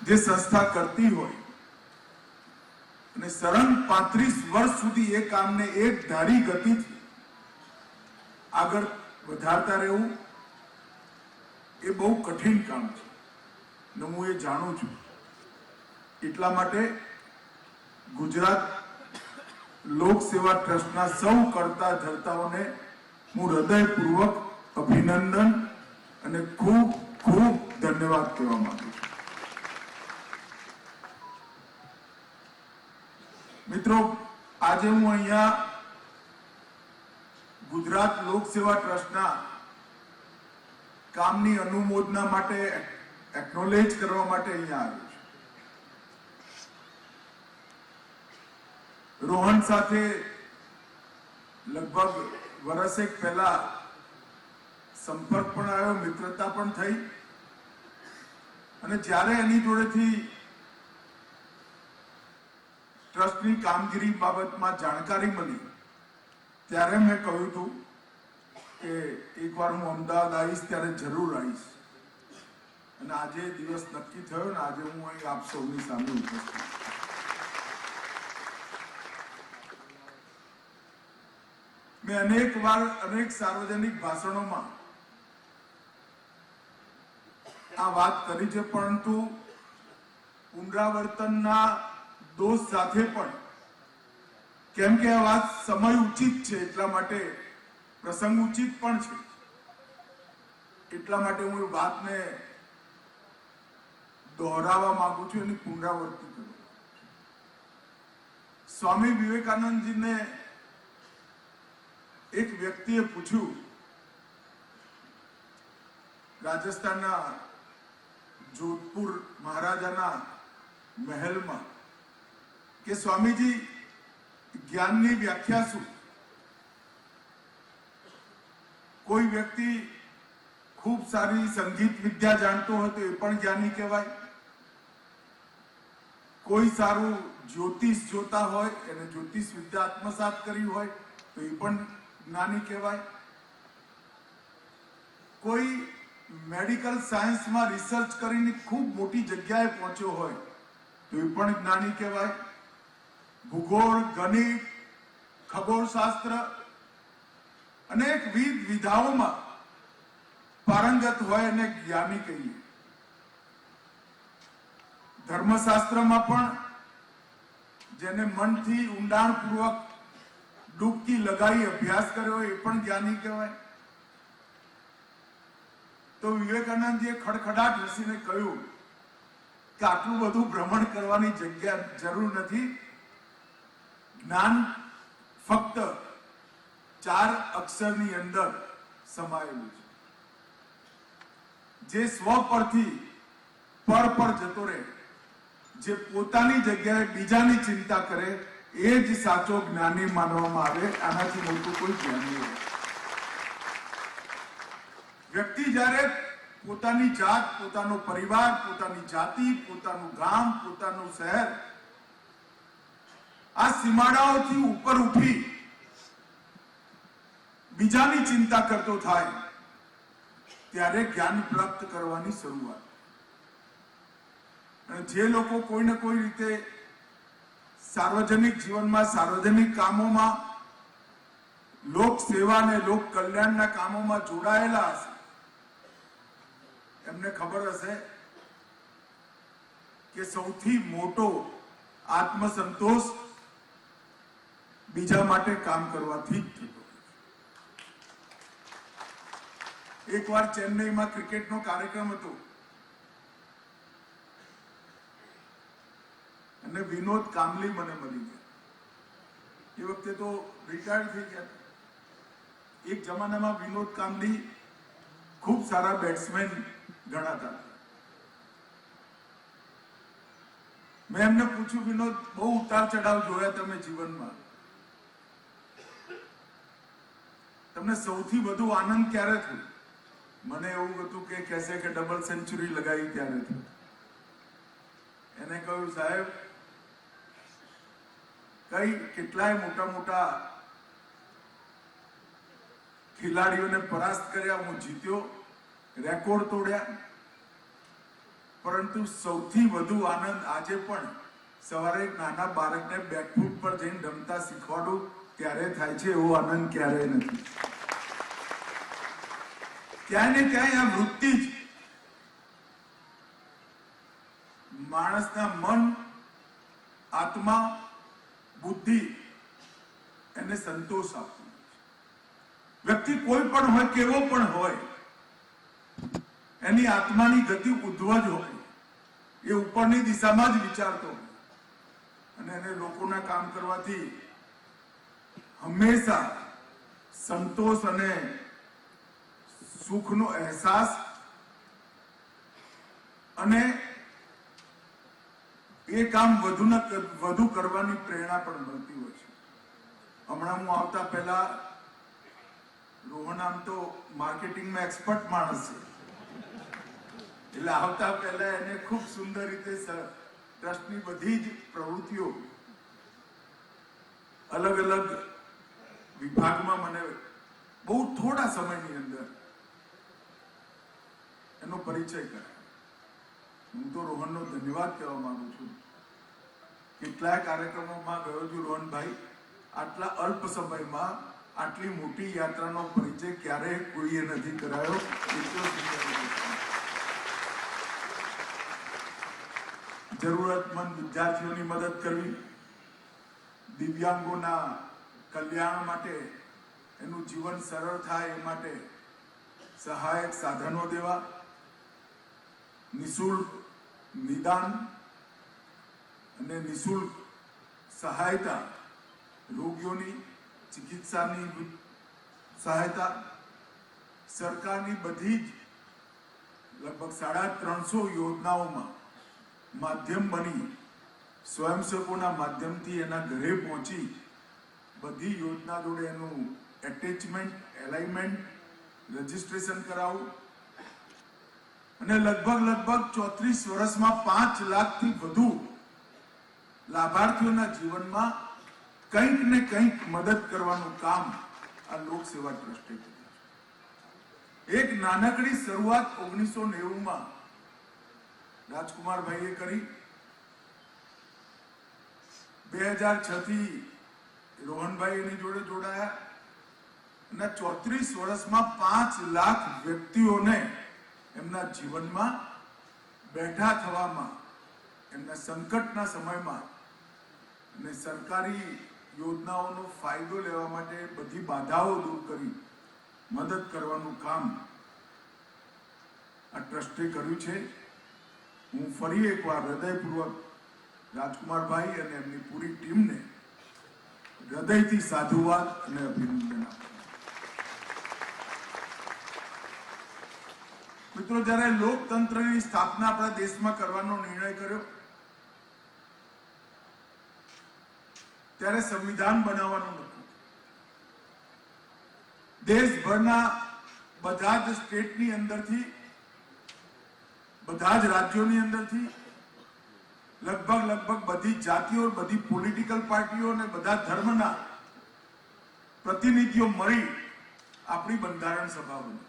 જે સંસ્થા કરતી હોય અને સળંગ 35 વર્ષ સુધી એ કામને એક ધારી ગતિથી આગળ વધારતા રહેવું એ બહુ કઠિન કામ છે અને હું એ જાણું છું. એટલા માટે ગુજરાત લોક સેવા ટ્રસ્ટના સૌ કરતા ધર્તાઓને હું હૃદયપૂર્વક અભિનંદન અને ખૂબ ખૂબ ધન્યવાદ કહેવા માંગુ છું. મિત્રો, આજે હું અહીંયા ગુજરાત લોક સેવા ટ્રસ્ટના કામની અનુમોદના માટે એકનોલેજ કરવા માટે અહીંયા આવ્યો છું. રોહન સાથે લગભગ વર્ષેક પહેલા સંપર્ક પણ આવ્યો, મિત્રતા પણ થઈ અને જ્યારે એની જોડેથી ટ્રસ્ટની કામગીરી બાબતમાં જાણકારી મળી ત્યારે મેં કહ્યું હતું કે એકવાર હું અમદાવાદ આવીશ ત્યારે જરૂર આવીશ અને આજે દિવસ નક્કી થયો ને આજે હું અહીં આપ સૌની સામે ઉપસ્થિત. મેં અનેક સાર્વજનિક ભાષણોમાં આ વાત કરી છે, પરંતુ પુનરાવર્તનના દોષ સાથે પણ, કેમ કે આ વાત સમય ઉચિત છે, એટલા માટે પ્રસંગ ઉચિત પણ છે, એટલા માટે હું એ વાતને દોહરાવવા માંગુ છું, એની પુનરાવૃત્તિ કરું. સ્વામી વિવેકાનંદજીને એક વ્યક્તિએ પૂછ્યું રાજસ્થાનના જોધપુર મહારાજાના મહેલમાં કે સ્વામીજી, જ્ઞાનની વ્યાખ્યા શું? કોઈ વ્યક્તિ ખૂબ સારી સંગીત વિદ્યા જાણતો હોય તો એ પણ જ્ઞાની કહેવાય, કોઈ સારું જ્યોતિષ જોતા હોય, એને જ્યોતિષ વિદ્યા આત્મસાત કરી હોય તો એ પણ જ્ઞાની કહેવાય, કોઈ મેડિકલ સાયન્સમાં રિસર્ચ કરીને ખૂબ મોટી જગ્યાએ પહોંચ્યો હોય તો એ પણ જ્ઞાની કહેવાય, ભૂગોળ, ગણિત, ખગોળશાસ્ત્ર અનેકવિધ વિધાઓમાં પારંગત હોય અને જ્ઞાની કહીએ. ધર્મશાસ્ત્રમાં પણ જેને મનથી ઊંડાણપૂર્વક ડૂબકી લગાવી અભ્યાસ કર્યો હોય એ પણ જ્ઞાની કહેવાય. તો વિવેકાનંદજીએ ખડખડાટ હસીને કહ્યું કે આટલું બધું ભ્રમણ કરવાની જરૂર નથી. જ્ઞાન ફક્ત 4 અક્ષરની અંદર સમાયેલું છે. જે સ્વ પરથી પર જતો રહે, જે પોતાની જગ્યાએ બીજાની ચિંતા કરે, એ જ સાચો જ્ઞાની માનવામાં આવે. આનાથી મોટું કોઈ જ્ઞાન નહીં. વ્યક્તિ જ્યારે પોતાની જાત, પોતાનો પરિવાર, પોતાની જાતિ, પોતાનું ગામ, પોતાનું શહેર, આ સીમાડાઓથી ઉપર ઉઠી બીજાની ચિંતા કરતો થાય ત્યારે જ્ઞાન પ્રાપ્ત કરવાની શરૂઆત. અને જે લોકો કોઈને કોઈ રીતે સાર્વજનિક જીવનમાં, સાર્વજનિક કામોમાં, લોક સેવા અને લોક કલ્યાણના કામોમાં જોડાયેલા હશે, એમને ખબર હશે કે સૌથી મોટો આત્મસંતોષ બીજા માટે કામ કરવાથી જ થતો. એકવાર ચેન્નઈમાં ક્રિકેટનો કાર્યક્રમ હતો અને વિનોદ કામલી મને મળી ગયા. એ વખતે તો રિટાયર્ડ થઈ ગયા. એક જમાનામાં વિનોદ કામલી ખૂબ સારા બેટ્સમેન ગણાતા. મેં એમને પૂછ્યું, વિનોદ, બહુ ઉતાર ચઢાવ જોયા તમે જીવનમાં, તમને સૌથી વધુ આનંદ ક્યારે થયો? મને એવું હતું કે કહેશે કે ડબલ સેન્ચુરી લગાવી ત્યારે થયું. એને કહ્યું, સાહેબ, કેટલાય મોટા ખેલાડીઓને પરાસ્ત કર્યા, હું જીત્યો, રેકોર્ડ તોડ્યા, પરંતુ સૌથી વધુ આનંદ આજે પણ સવારે એક નાના બાળકને બેકફૂટ પર જઈને રમતા શીખવાડું ત્યારે થાય છે, એવો આનંદ ક્યારેય નથી. ક્યાંય ને ક્યાંય આ વૃત્તિ જ માણસના મન, આત્મા, બુદ્ધિ એને સંતોષ આપતું. વ્યક્તિ કોઈ પણ હોય, કેવો પણ હોય, એની આત્માની ગતિ ઉદ્ધવ જ હોય, એ ઉપરની દિશામાં જ વિચારતો હોય અને એને લોકોના કામ કરવાથી હંમેશા સંતોષ અને સુખનો અહેસાસ અને એ કામ વધુ કરવાની પ્રેરણા પણ મળતી હોય છે. હમણાં હું આવતા પહેલા, રોહન આમ તો માર્કેટિંગમાં એક્સપર્ટ માણસ છે, એટલે આવતા પહેલા એને ખૂબ સુંદર રીતે ટ્રસ્ટની બધી જ પ્રવૃત્તિઓ અલગ અલગ વિભાગમાં મને બહુ થોડા સમયની અંદર એનો પરિચય કરાયો. હું તો રોહનનો ધન્યવાદ કહેવા માંગુ છું. કેટલાય કાર્યક્રમોમાં ગયો છું રોહનભાઈ, આટલા અલ્પ સમયમાં આટલી મોટી યાત્રાનો પરિચય ક્યારેય કોઈએ નથી કરાયો. જરૂરતમંદ વિદ્યાર્થીઓની મદદ કરવી, દિવ્યાંગોના કલ્યાણ માટે, એનું જીવન સરળ થાય એ માટે સહાયક સાધનો દેવા, નિઃશુલ્ક નિદાન અને નિઃશુલ્ક સહાયતા, રોગીઓની ચિકિત્સાની સહાયતા, સરકારની બધી જ લગભગ 350 યોજનાઓમાં માધ્યમ બની સ્વયંસેવકોના માધ્યમથી એના ઘરે પહોંચી બધી યોજના જોડે એનું એટેચમેન્ટ, એલાઇનમેન્ટ, રજીસ્ટ્રેશન કરાવવું અને લગભગ 34 વર્ષમાં 5 લાખથી વધુ લાભાર્થીઓના જીવનમાં કંઈક ને કંઈક મદદ કરવાનું કામ આ લોક સેવા ટ્રસ્ટે કર્યું. એક નાનકડી શરૂઆત 1990માં રાજકુમારભાઈએ કરી. 2006 થી રોહનભાઈ એની જોડે જોડાયા અને 34 વર્ષમાં 5 લાખ વ્યક્તિઓને એમના જીવનમાં બેઠા થવામાં, એમના સંકટના સમયમાં અને સરકારી યોજનાઓનો ફાયદો લેવા માટે બધી બાધાઓ દૂર કરી મદદ કરવાનું કામ આ ટ્રસ્ટે કર્યું છે. હું ફરી એકવાર હૃદયપૂર્વક રાજકુમારભાઈ અને એમની પૂરી ટીમને હૃદયથી સાધુવાદ અને અભિનંદન આપું. મિત્રો, જ્યારે લોકતંત્રની સ્થાપના આપણા દેશમાં કરવાનો નિર્ણય કર્યો ત્યારે સંવિધાન બનાવવાનું હતું. દેશભરના બધા જ સ્ટેટની અંદરથી, બધા જ રાજ્યોની અંદરથી લગભગ બધી જાતિઓ, બધી પોલિટિકલ પાર્ટીઓ અને બધા ધર્મના પ્રતિનિધિઓ મળી આપણી બંધારણ સભા બની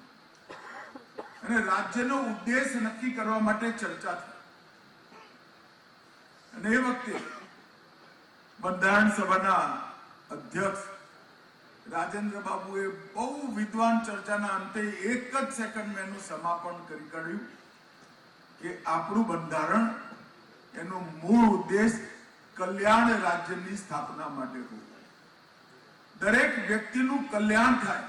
અને રાજ્યનો ઉદ્દેશ નક્કી કરવા માટે ચર્ચા થઈ. અને એ વખતે બંધારણ સભાના અધ્યક્ષ રાજેન્દ્ર બાબુએ બહુ વિદ્વાન ચર્ચાના અંતે એક જ સેકન્ડમાં એનું સમાપન કરી કાઢ્યું કે આપણું બંધારણ, એનો મૂળ ઉદ્દેશ કલ્યાણ રાજ્યની સ્થાપના માટે હોય. દરેક વ્યક્તિનું કલ્યાણ થાય,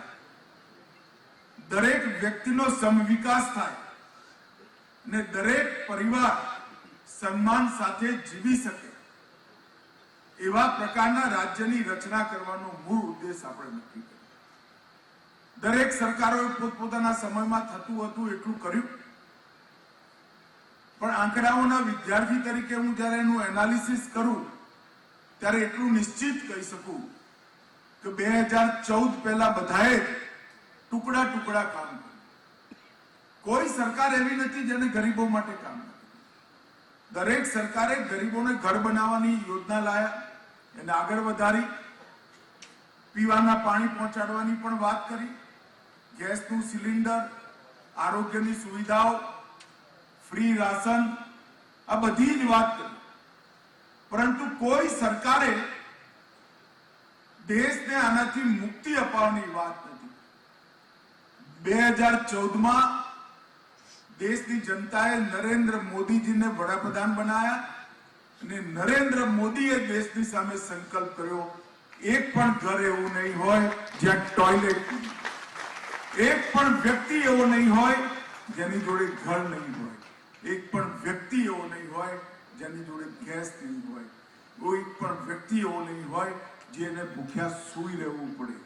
દરેક વ્યક્તિનો સમવિકાસ થાય અને દરેક પરિવાર સન્માન સાથે જીવી શકે એવા પ્રકારના રાજ્યની રચના કરવાનો મૂળ ઉદ્દેશ આપણે નક્કી કર્યો. દરેક સરકારોએ પોતપોતાના સમયમાં થતું હતું એટલું કર્યું, પણ આંકડાઓના વિદ્યાર્થી તરીકે હું જ્યારે એનું એનાલિસિસ કરું ત્યારે એટલું નિશ્ચિત કહી શકું કે 2014 પહેલા બધાએ ટુકડા ટુકડા કામ કર્યું. કોઈ સરકાર એવી નથી જેને ગરીબો માટે કામ કર્યું. દરેક સરકારે ગરીબોને ઘર બનાવવાની યોજના લાયા, એને આગળ વધારી, પીવાના પાણી પહોંચાડવાની પણ વાત કરી, ગેસનું સિલિન્ડર, આરોગ્યની સુવિધાઓ, ફ્રી રાશન, આ બધી જ વાત કરી, પરંતુ કોઈ સરકારે દેશને આનાથી મુક્તિ અપાવવાની વાત નથી. 2014માં દેશની જનતાએ નરેન્દ્ર મોદીજીને વડાપ્રધાન બનાયા અને નરેન્દ્ર મોદીએ દેશની સામે સંકલ્પ કર્યો, એક પણ ઘર એવું નહીં હોય જ્યાં ટોયલેટ નહીં, એક પણ વ્યક્તિ એવો નહીં હોય જેની જોડે ઘર નહીં હોય, એક પણ વ્યક્તિ એવો નહીં હોય જેની જોડે ગેસ નહીં હોય, કોઈ પણ વ્યક્તિ એવો નહીં હોય જેને ભૂખ્યા સૂઈ રહેવું પડે.